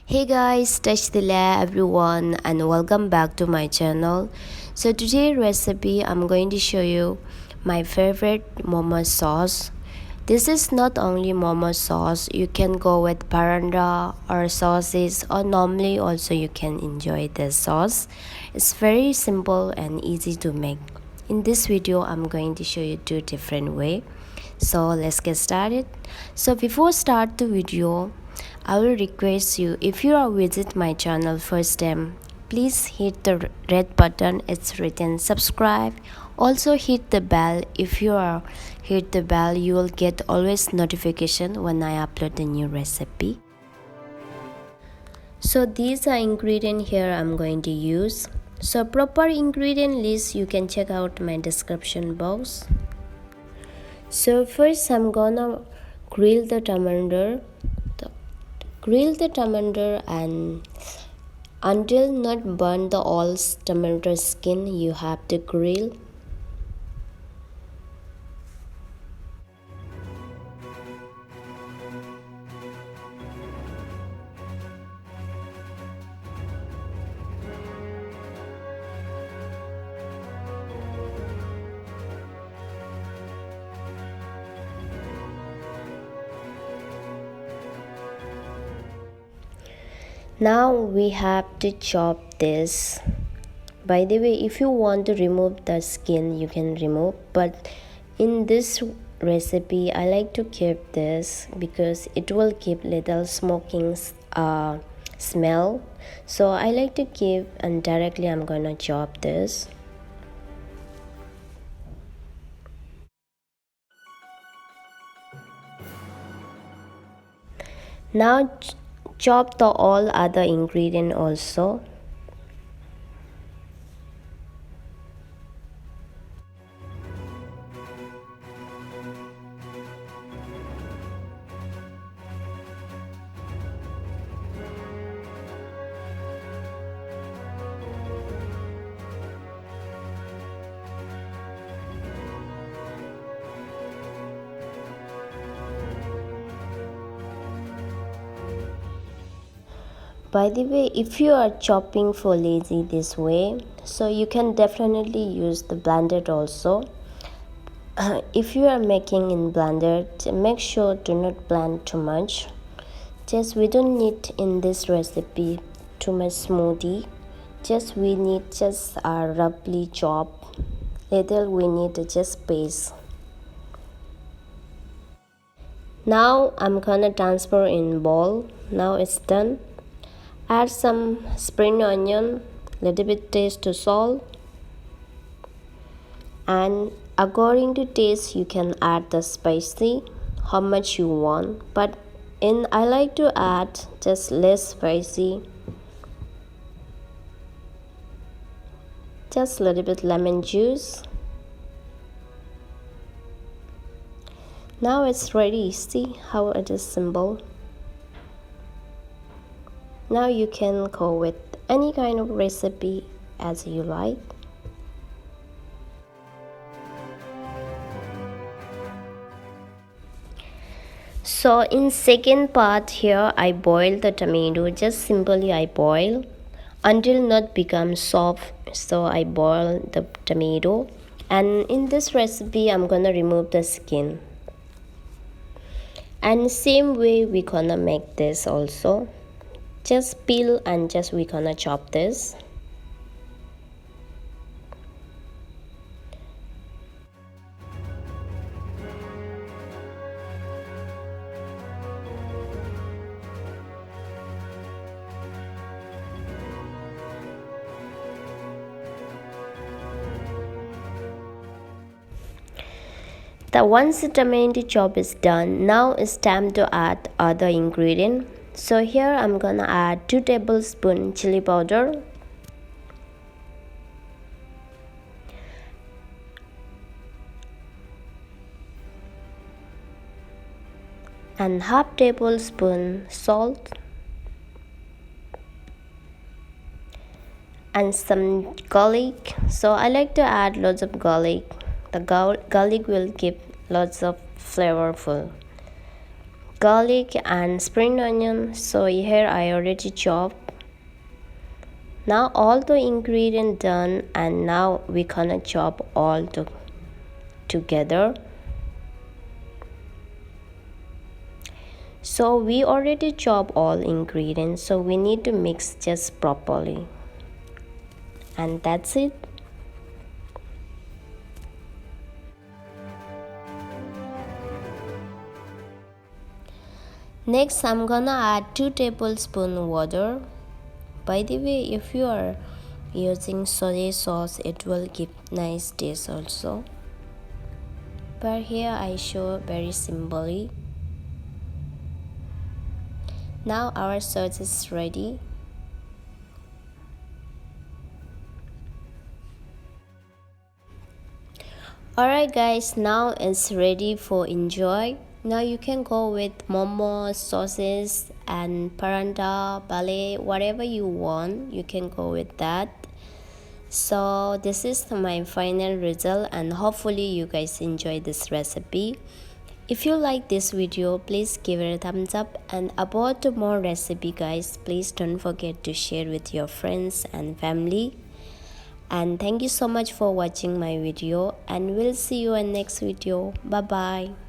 Hey guys, touch the layer everyone and welcome back to my channel. So today's recipe I'm going to show you my favorite momo sauce. This is not only momo sauce, you can go with paranda or sauces or normally also you can enjoy this sauce. It's very simple and easy to make. In this video I'm going to show you two different way. So let's get started. So before start the video, I will request you, if you are visit my channel first time, please hit the red button, it's written subscribe. Also hit the bell. If you are hit the bell, you will get always notification when I upload a new recipe. So these are ingredient here I'm going to use. So proper ingredient list you can check out my description box. So first I'm gonna grill the tomato. Grill the tomato and until not burn the all tomato skin you have to grill. Now we have to chop this. By the way, if you want to remove the skin you can remove, but in this recipe I like to keep this because it will keep little smoking smell. So I like to keep and directly I'm gonna chop this. Now chop the all other ingredient also. By the way, if you are chopping for lazy this way, so you can definitely use the blender also. If you are making in blender, make sure to not blend too much. Just we don't need in this recipe too much smoothie. Just we need just roughly chop. Little we need just paste. Now I'm gonna transfer in bowl. Now it's done. Add some spring onion, little bit taste to salt, and according to taste you can add the spicy how much you want, but I like to add just less spicy. Just a little bit lemon juice. Now it's ready. See how it is simple. Now you can go with any kind of recipe as you like. So in second part here I boil the tomato, just simply I boil until not become soft. So I boil the tomato, and in this recipe I'm gonna remove the skin. And same way we gonna make this also. Just peel and just we gonna chop this. Once the tomato chop is done, now it's time to add other ingredient. So here I'm gonna add 2 tablespoons chili powder, and half tablespoon salt, and some garlic. So I like to add lots of garlic. The garlic will give lots of flavorful. garlic and spring onion. So here I already chopped. Now all the ingredient done, and now we gonna chop all together. So we already chop all ingredients, so we need to mix just properly, and that's it. Next I'm gonna add 2 tablespoons water. By the way, if you are using soy sauce, it will give nice taste also, but here I show very simply. Now our sauce is ready. Alright guys, now it's ready for enjoy. Now you can go with momos, sauces and paranda, ballet, whatever you want, you can go with that. So this is my final result, and hopefully you guys enjoy this recipe. If you like this video, please give it a thumbs up, and about more recipe guys, please don't forget to share with your friends and family. And thank you so much for watching my video, and we'll see you in next video. Bye bye.